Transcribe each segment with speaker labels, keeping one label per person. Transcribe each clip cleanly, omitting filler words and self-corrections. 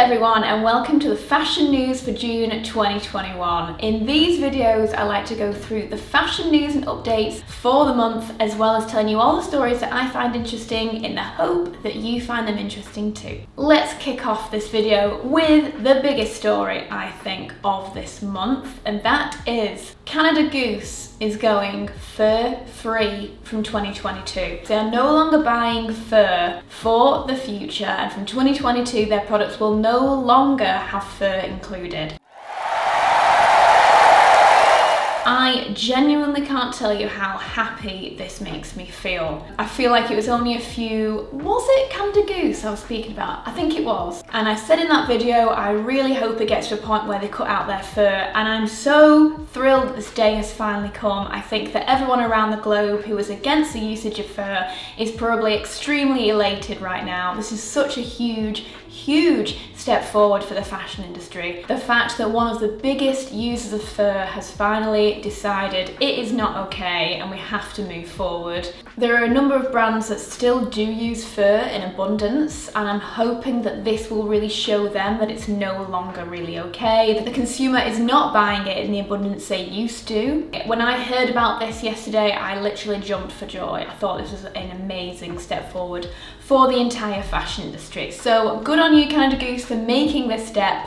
Speaker 1: everyone and welcome to the fashion news for June 2021. In these videos I like to go through the fashion news and updates for the month, as well as telling you all the stories that I find interesting in the hope that you find them interesting too. Let's kick off this video with the biggest story I think of this month, and that is Canada Goose is going fur free from 2022. They are no longer buying fur for the future, and from 2022 their products will no longer have fur included. I genuinely can't tell you how happy this makes me feel. I feel like it was only was it Canada Goose I was speaking about? I think it was. And I said in that video, I really hope it gets to a point where they cut out their fur, and I'm so thrilled that this day has finally come. I think that everyone around the globe who is against the usage of fur is probably extremely elated right now. This is such a huge step forward for the fashion industry. The fact that one of the biggest users of fur has finally decided it is not okay and we have to move forward. There are a number of brands that still do use fur in abundance, and I'm hoping that this will really show them that it's no longer really okay, that the consumer is not buying it in the abundance they used to. When I heard about this yesterday, I literally jumped for joy. I thought this was an amazing step forward for the entire fashion industry. So good on you, Canada Goose, for making this step,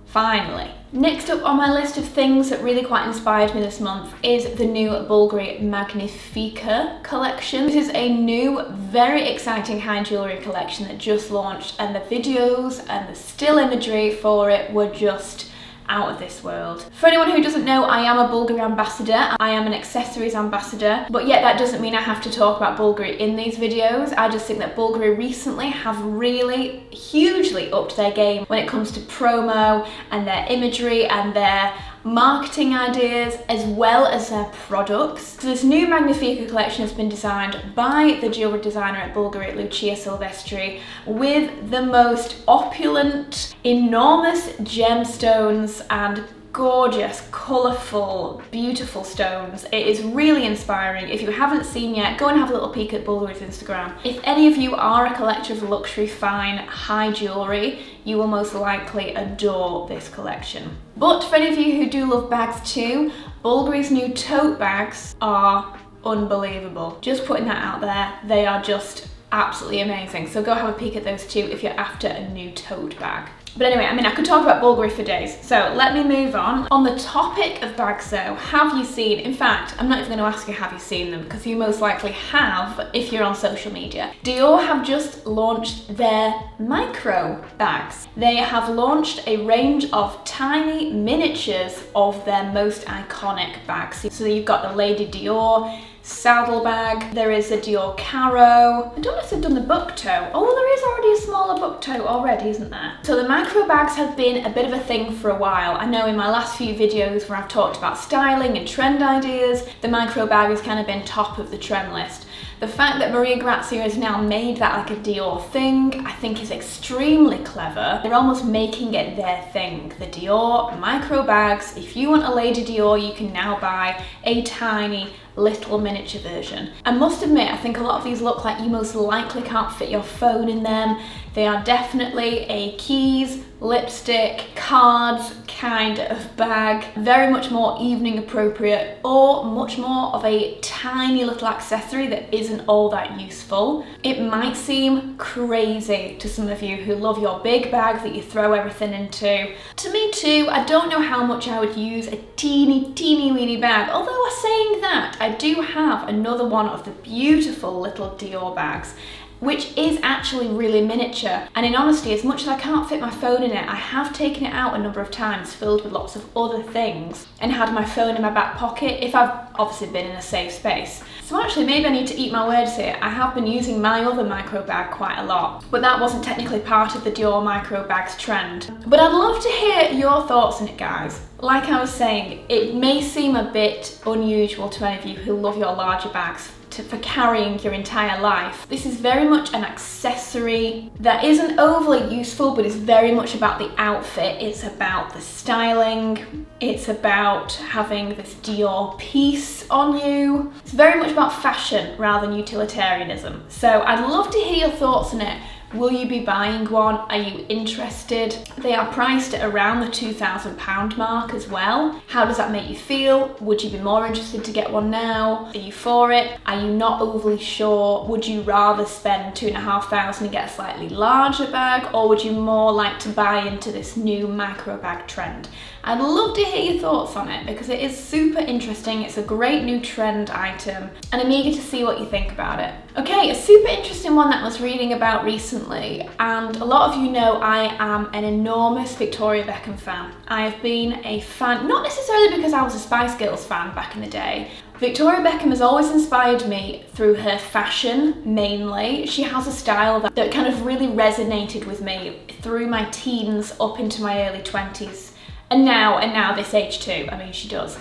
Speaker 1: finally. Next up on my list of things that really quite inspired me this month is the new Bulgari Magnifica collection. This is a new, very exciting high jewellery collection that just launched, and the videos and the still imagery for it were just out of this world. For anyone who doesn't know, I am a Bulgari ambassador. I am an accessories ambassador, but yet that doesn't mean I have to talk about Bulgari in these videos. I just think that Bulgari recently have really hugely upped their game when it comes to promo and their imagery and their marketing ideas, as well as their products. So this new Magnifica collection has been designed by the jewellery designer at Bulgari, Lucia Silvestri, with the most opulent, enormous gemstones and gorgeous, colourful, beautiful stones. It is really inspiring. If you haven't seen yet, go and have a little peek at Bulgari's Instagram. If any of you are a collector of luxury, fine, high jewellery, you will most likely adore this collection. But for any of you who do love bags too, Bulgari's new tote bags are unbelievable. Just putting that out there, they are just absolutely amazing. So go have a peek at those too if you're after a new tote bag. But anyway, I could talk about Bulgari for days, so let me move on. On the topic of bags though, have you seen, in fact, I'm not even going to ask you have you seen them, because you most likely have if you're on social media. Dior have just launched their micro bags. They have launched a range of tiny miniatures of their most iconic bags. So you've got the Lady Dior saddlebag, there is a Dior Caro. I don't know if they've done the book toe. Oh, there is already a smaller book toe already, isn't there? So the micro bags have been a bit of a thing for a while. I know in my last few videos where I've talked about styling and trend ideas, the micro bag has kind of been top of the trend list. The fact that Maria Grazia has now made that like a Dior thing, I think is extremely clever. They're almost making it their thing. The Dior micro bags, if you want a Lady Dior, you can now buy a tiny little miniature version. I must admit, I think a lot of these look like you most likely can't fit your phone in them. They are definitely a keys, lipstick, cards kind of bag. Very much more evening appropriate, or much more of a tiny little accessory that isn't all that useful. It might seem crazy to some of you who love your big bag that you throw everything into. To me too, I don't know how much I would use a teeny weeny bag, although saying that, I do have another one of the beautiful little Dior bags, which is actually really miniature. And in honesty, as much as I can't fit my phone in it, I have taken it out a number of times filled with lots of other things and had my phone in my back pocket if I've obviously been in a safe space. So actually, maybe I need to eat my words here. I have been using my other micro bag quite a lot, but that wasn't technically part of the Dior micro bags trend. But I'd love to hear your thoughts on it, guys. Like I was saying, it may seem a bit unusual to any of you who love your larger bags for carrying your entire life. This is very much an accessory that isn't overly useful, but is very much about the outfit. It's about the styling. It's about having this Dior piece on you. It's very much about fashion rather than utilitarianism. So I'd love to hear your thoughts on it. Will you be buying one? Are you interested? They are priced at around the £2,000 mark as well. How does that make you feel? Would you be more interested to get one now? Are you for it? Are you not overly sure? Would you rather spend £2,500 and get a slightly larger bag, or would you more like to buy into this new micro bag trend? I'd love to hear your thoughts on it because it is super interesting. It's a great new trend item and I'm eager to see what you think about it. Okay, a super interesting one that I was reading about recently, and a lot of you know I am an enormous Victoria Beckham fan. I have been a fan, not necessarily because I was a Spice Girls fan back in the day. Victoria Beckham has always inspired me through her fashion, mainly. She has a style that kind of really resonated with me through my teens up into my early 20s. And now this age too, I mean, she does.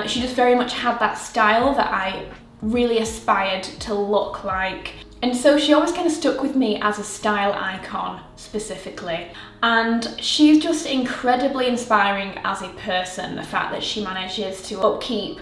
Speaker 1: She just very much had that style that I really aspired to look like. And so she always kind of stuck with me as a style icon specifically. And she's just incredibly inspiring as a person. The fact that she manages to upkeep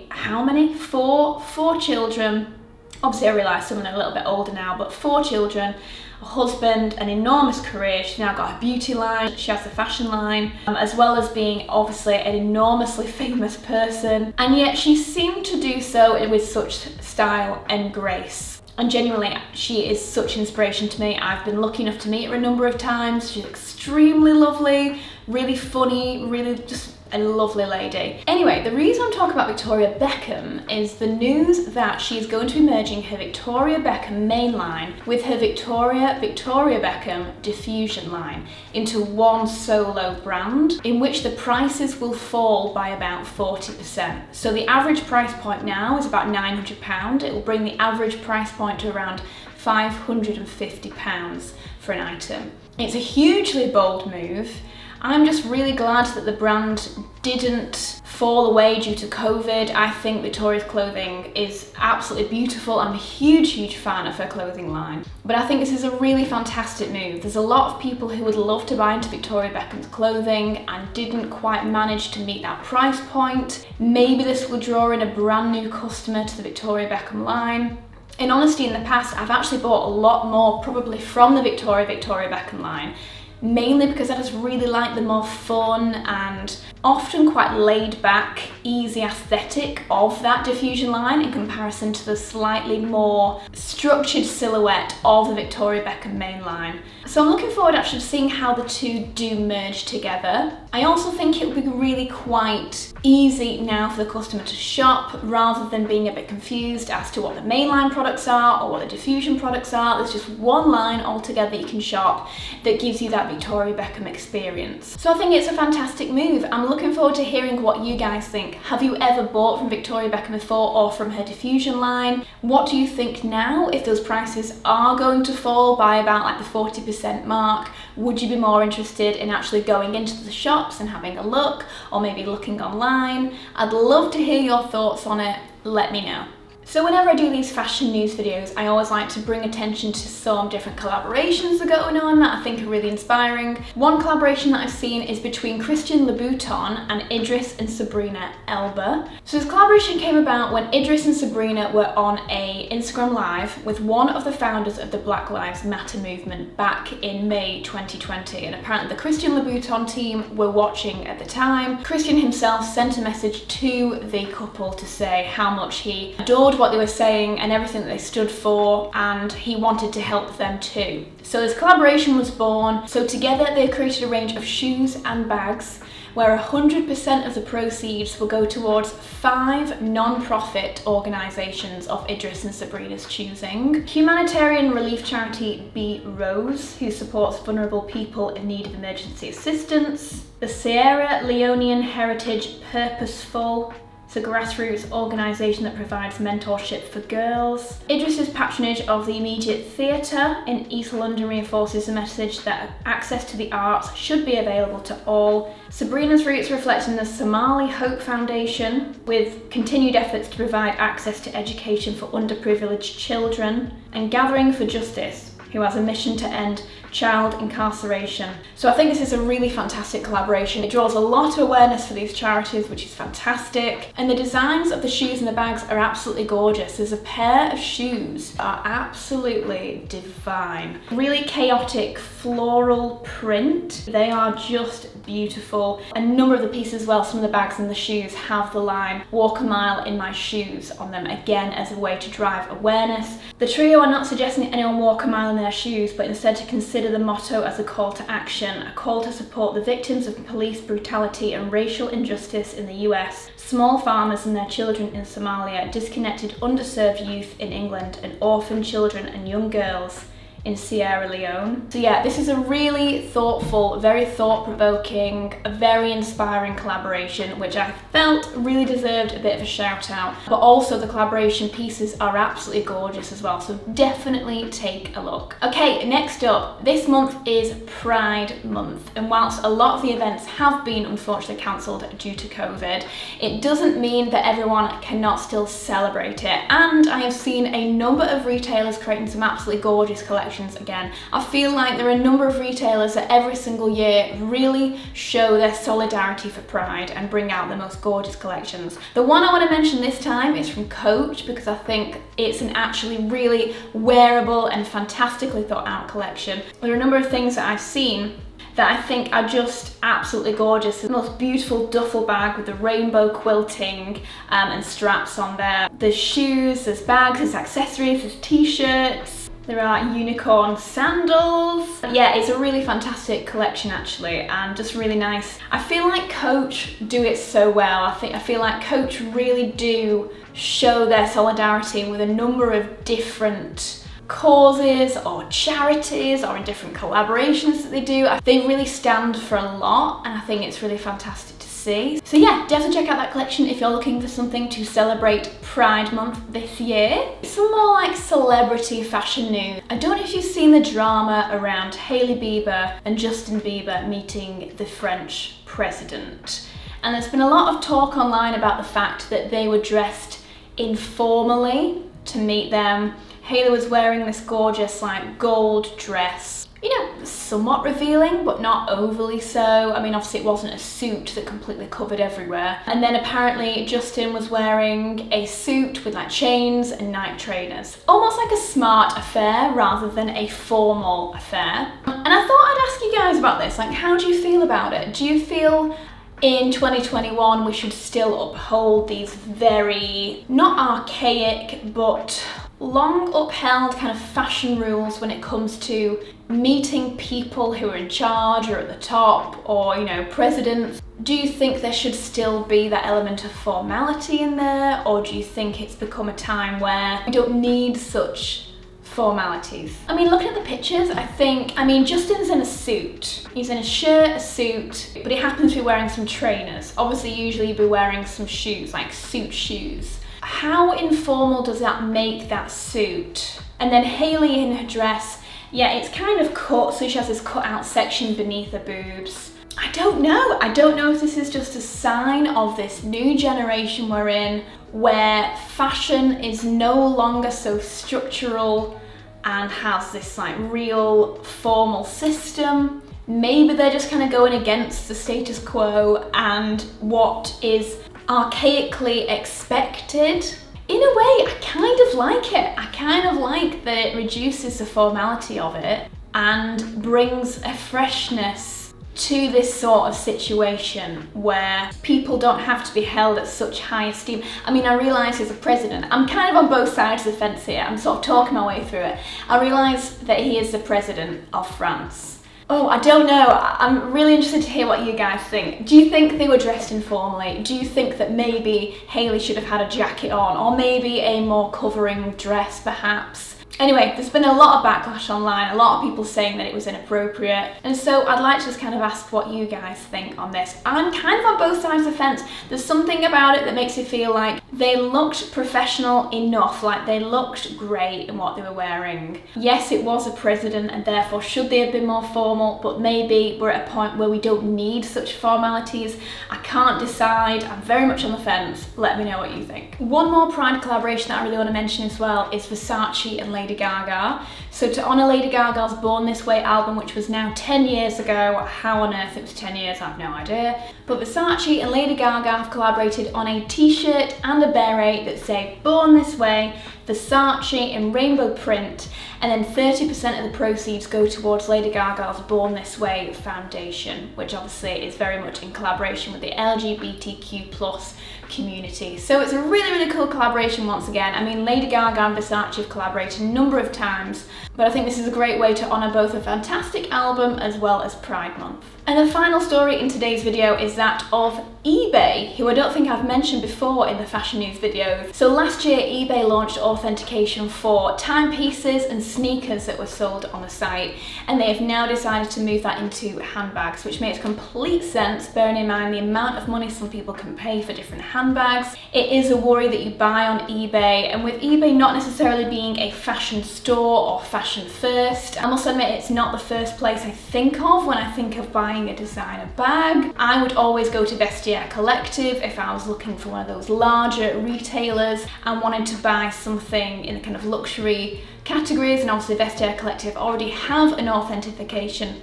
Speaker 1: how many? Four children. Obviously I realise some of them are a little bit older now, but 4 children, a husband, an enormous career. She's now got a beauty line, she has a fashion line, as well as being obviously an enormously famous person. And yet she seemed to do so with such style and grace. And genuinely, she is such inspiration to me. I've been lucky enough to meet her a number of times. She's extremely lovely, really funny, really just a lovely lady. Anyway, the reason I'm talking about Victoria Beckham is the news that she is going to be merging her Victoria Beckham main line with her Victoria Beckham diffusion line into one solo brand, in which the prices will fall by about 40%. So the average price point now is about £900. It will bring the average price point to around £550 for an item. It's a hugely bold move. I'm just really glad that the brand didn't fall away due to COVID. I think Victoria's clothing is absolutely beautiful. I'm a huge fan of her clothing line. But I think this is a really fantastic move. There's a lot of people who would love to buy into Victoria Beckham's clothing and didn't quite manage to meet that price point. Maybe this will draw in a brand new customer to the Victoria Beckham line. In honesty, in the past, I've actually bought a lot more probably from the Victoria Beckham line, mainly because I just really like the more fun and often quite laid back, easy aesthetic of that diffusion line in comparison to the slightly more structured silhouette of the Victoria Beckham main line. So I'm looking forward actually to seeing how the two do merge together. I also think it will be really quite easy now for the customer to shop rather than being a bit confused as to what the mainline products are or what the diffusion products are. There's just one line altogether you can shop that gives you that Victoria Beckham experience. So I think it's a fantastic move. I'm looking forward to hearing what you guys think. Have you ever bought from Victoria Beckham before or from her diffusion line? What do you think now if those prices are going to fall by about like the 40% mark? Would you be more interested in actually going into the shops and having a look, or maybe looking online? I'd love to hear your thoughts on it. Let me know. So whenever I do these fashion news videos, I always like to bring attention to some different collaborations that are going on that I think are really inspiring. One collaboration that I've seen is between Christian Louboutin and Idris and Sabrina Elba. So this collaboration came about when Idris and Sabrina were on a Instagram Live with one of the founders of the Black Lives Matter movement back in May 2020. And apparently the Christian Louboutin team were watching at the time. Christian himself sent a message to the couple to say how much he adored what they were saying and everything that they stood for, and he wanted to help them too. So this collaboration was born. So together they created a range of shoes and bags where 100% of the proceeds will go towards 5 non-profit organisations of Idris and Sabrina's choosing. Humanitarian relief charity Biebers, who supports vulnerable people in need of emergency assistance. The Sierra Leonean Heritage Purposeful, it's a grassroots organisation that provides mentorship for girls. Idris's patronage of the Immediate Theatre in East London reinforces the message that access to the arts should be available to all. Sabrina's roots reflect in the Somali Hope Foundation, with continued efforts to provide access to education for underprivileged children. And Gathering for Justice, who has a mission to end child incarceration. So I think this is a really fantastic collaboration. It draws a lot of awareness for these charities, which is fantastic. And the designs of the shoes and the bags are absolutely gorgeous. There's a pair of shoes that are absolutely divine. Really chaotic floral print. They are just beautiful. A number of the pieces as well, some of the bags and the shoes have the line "Walk a mile in my shoes" on them, again as a way to drive awareness. The trio are not suggesting that anyone walk a mile in their shoes, but instead to consider the motto as a call to action, a call to support the victims of police brutality and racial injustice in the US, small farmers and their children in Somalia, disconnected, underserved youth in England, and orphan children and young girls in Sierra Leone. So yeah, this is a really thoughtful, very thought-provoking, a very inspiring collaboration, which I felt really deserved a bit of a shout out. But also the collaboration pieces are absolutely gorgeous as well, so definitely take a look. Okay, next up, this month is Pride Month, and whilst a lot of the events have been unfortunately cancelled due to COVID, it doesn't mean that everyone cannot still celebrate it. And I have seen a number of retailers creating some absolutely gorgeous collections again. I feel like there are a number of retailers that every single year really show their solidarity for Pride and bring out the most gorgeous collections. The one I want to mention this time is from Coach, because I think it's an actually really wearable and fantastically thought out collection. There are a number of things that I've seen that I think are just absolutely gorgeous. The most beautiful duffel bag with the rainbow quilting and straps on there. There's shoes, there's bags, there's accessories, there's t-shirts. There are unicorn sandals. Yeah, it's a really fantastic collection actually, and just really nice. I feel like Coach do it so well. I feel like Coach really do show their solidarity with a number of different causes or charities or in different collaborations that they do. They really stand for a lot, and I think it's really fantastic to see. So yeah, definitely check out that collection if you're looking for something to celebrate Pride Month this year. Some more like celebrity fashion news. I don't know if you've seen the drama around Hailey Bieber and Justin Bieber meeting the French president. And there's been a lot of talk online about the fact that they were dressed informally to meet them. Hailey was wearing this gorgeous like gold dress, you know, somewhat revealing, but not overly so. I mean, obviously it wasn't a suit that completely covered everywhere. And then apparently Justin was wearing a suit with like chains and Nike trainers. Almost like a smart affair rather than a formal affair. And I thought I'd ask you guys about this. Like, how do you feel about it? Do you feel in 2021 we should still uphold these very, not archaic, but long upheld kind of fashion rules when it comes to meeting people who are in charge or at the top, or, you know, presidents? Do you think there should still be that element of formality in there, or do you think it's become a time where we don't need such formalities? I mean, looking at the pictures, I mean, Justin's in a suit. He's in a shirt, a suit, but he happens to be wearing some trainers. Obviously, usually you'd be wearing some shoes, like suit shoes. How informal does that make that suit? And then Hailey in her dress, yeah, it's kind of cut, so she has this cut out section beneath her boobs. I don't know if this is just a sign of this new generation we're in, where fashion is no longer so structural and has this like real formal system. Maybe they're just kind of going against the status quo and what is archaically expected. In a way, I kind of like it. I kind of like that it reduces the formality of it and brings a freshness to this sort of situation where people don't have to be held at such high esteem. I mean, I realise as a president, I'm kind of on both sides of the fence here. I'm sort of talking my way through it. I realise that he is the president of France. Oh, I don't know. I'm really interested to hear what you guys think. Do you think they were dressed informally? Do you think that maybe Hailey should have had a jacket on, or maybe a more covering dress perhaps? Anyway, there's been a lot of backlash online, a lot of people saying that it was inappropriate, and so I'd like to just kind of ask what you guys think on this. I'm kind of on both sides of the fence. There's something about it that makes me feel like they looked professional enough, like they looked great in what they were wearing. Yes, it was a president, and therefore should they have been more formal, but maybe we're at a point where we don't need such formalities. I can't decide. I'm very much on the fence. Let me know what you think. One more Pride collaboration that I really want to mention as well is Versace and Lady Gaga, So to honour Lady Gaga's Born This Way album, which was now 10 years ago, how on earth it was 10 years, I have no idea. But Versace and Lady Gaga have collaborated on a t-shirt and a beret that say Born This Way, Versace in rainbow print, and then 30% of the proceeds go towards Lady Gaga's Born This Way Foundation, which obviously is very much in collaboration with the LGBTQ+ community. So it's a really, really cool collaboration once again. I mean, Lady Gaga and Versace have collaborated a number of times, but I think this is a great way to honour both a fantastic album as well as Pride Month. And the final story in today's video is that of eBay, who I don't think I've mentioned before in the fashion news videos. So last year, eBay launched authentication for timepieces and sneakers that were sold on the site, and they have now decided to move that into handbags, which makes complete sense, bearing in mind the amount of money some people can pay for different handbags. It is a worry that you buy on eBay, and with eBay not necessarily being a fashion store or fashion first, I must admit it's not the first place I think of when I think of buying a designer bag. I would always go to Vestiaire Collective if I was looking for one of those larger retailers and wanted to buy something in the kind of luxury categories, and obviously Vestiaire Collective already have an authentication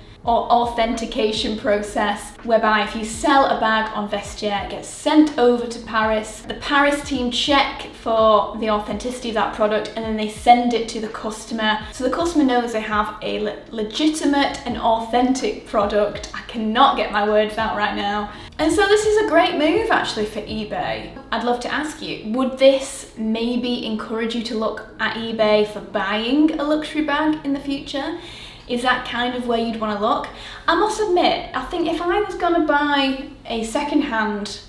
Speaker 1: process whereby if you sell a bag on Vestiaire, it gets sent over to Paris. The Paris team check for the authenticity of that product, and then they send it to the customer. So the customer knows they have a legitimate and authentic product. I cannot get my words out right now. And so this is a great move actually for eBay. I'd love to ask you, would this maybe encourage you to look at eBay for buying a luxury bag in the future? Is that kind of where you'd want to look? I must admit, I think if I was going to buy a second-hand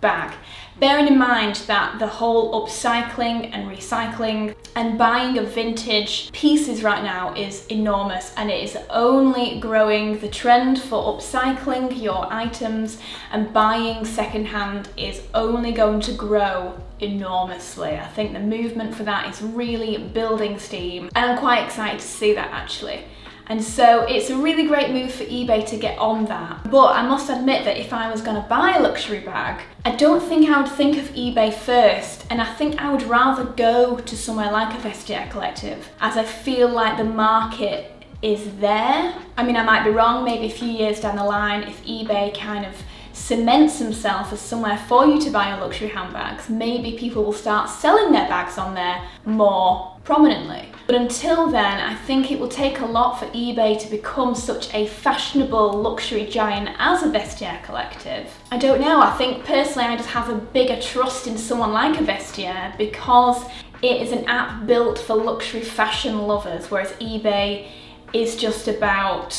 Speaker 1: bag, bearing in mind that the whole upcycling and recycling and buying of vintage pieces right now is enormous, and it is only growing. The trend for upcycling your items and buying second-hand is only going to grow enormously. I think the movement for that is really building steam, and I'm quite excited to see that actually. And so it's a really great move for eBay to get on that. But I must admit that if I was going to buy a luxury bag, I don't think I would think of eBay first, and I think I would rather go to somewhere like a Vestiaire Collective, as I feel like the market is there. I mean, I might be wrong, maybe a few years down the line, if eBay kind of cements himself as somewhere for you to buy your luxury handbags, maybe people will start selling their bags on there more prominently. But until then, I think it will take a lot for eBay to become such a fashionable luxury giant as a Vestiaire Collective. I don't know, I think personally I just have a bigger trust in someone like a Vestiaire because it is an app built for luxury fashion lovers, whereas eBay is just about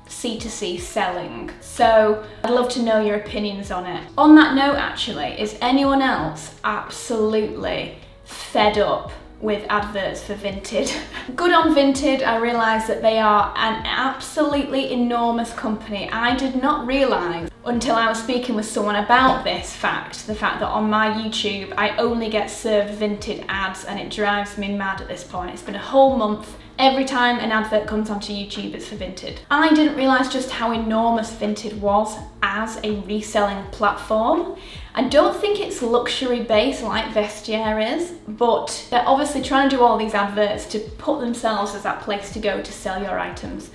Speaker 1: C2C selling. So I'd love to know your opinions on it. On that note actually, is anyone else absolutely fed up with adverts for Vinted? Good on Vinted, I realise that they are an absolutely enormous company. I did not realise until I was speaking with someone about this fact, the fact that on my YouTube I only get served Vinted ads, and it drives me mad at this point. It's been a whole month. Every time an advert comes onto YouTube, it's for Vinted. I didn't realise just how enormous Vinted was as a reselling platform. I don't think it's luxury based like Vestiaire is, but they're obviously trying to do all these adverts to put themselves as that place to go to sell your items,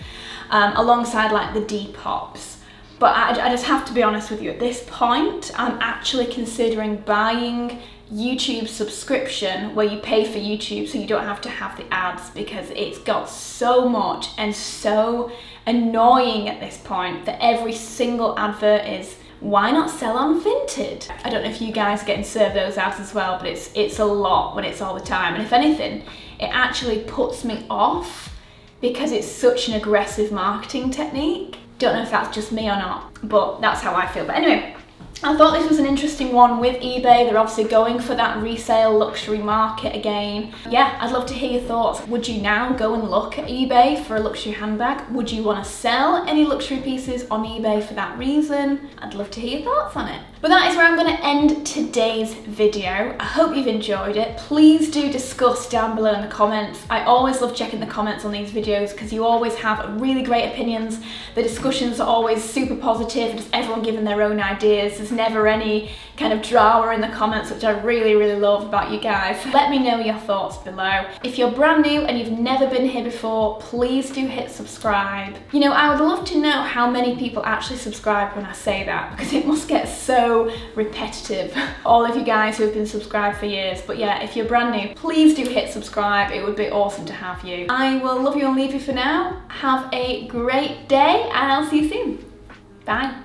Speaker 1: alongside like the Depop. But I just have to be honest with you, at this point, I'm actually considering buying YouTube subscription where you pay for YouTube so you don't have to have the ads, because it's got so much and so annoying at this point that every single advert is, why not sell on Vinted? I don't know if you guys are getting served those ads as well, but it's a lot when it's all the time. And if anything, it actually puts me off because it's such an aggressive marketing technique. Don't know if that's just me or not, but that's how I feel. But anyway, I thought this was an interesting one with eBay. They're obviously going for that resale luxury market again. Yeah, I'd love to hear your thoughts. Would you now go and look at eBay for a luxury handbag? Would you want to sell any luxury pieces on eBay for that reason? I'd love to hear your thoughts on it. But that is where I'm going to end today's video. I hope you've enjoyed it. Please do discuss down below in the comments. I always love checking the comments on these videos because you always have really great opinions. The discussions are always super positive, just everyone giving their own ideas. There's never any kind of drama in the comments, which I really, really love about you guys. Let me know your thoughts below. If you're brand new and you've never been here before, please do hit subscribe. You know, I would love to know how many people actually subscribe when I say that, because it must get so repetitive. All of you guys who have been subscribed for years. But yeah, if you're brand new, please do hit subscribe. It would be awesome to have you. I will love you and leave you for now. Have a great day, and I'll see you soon. Bye.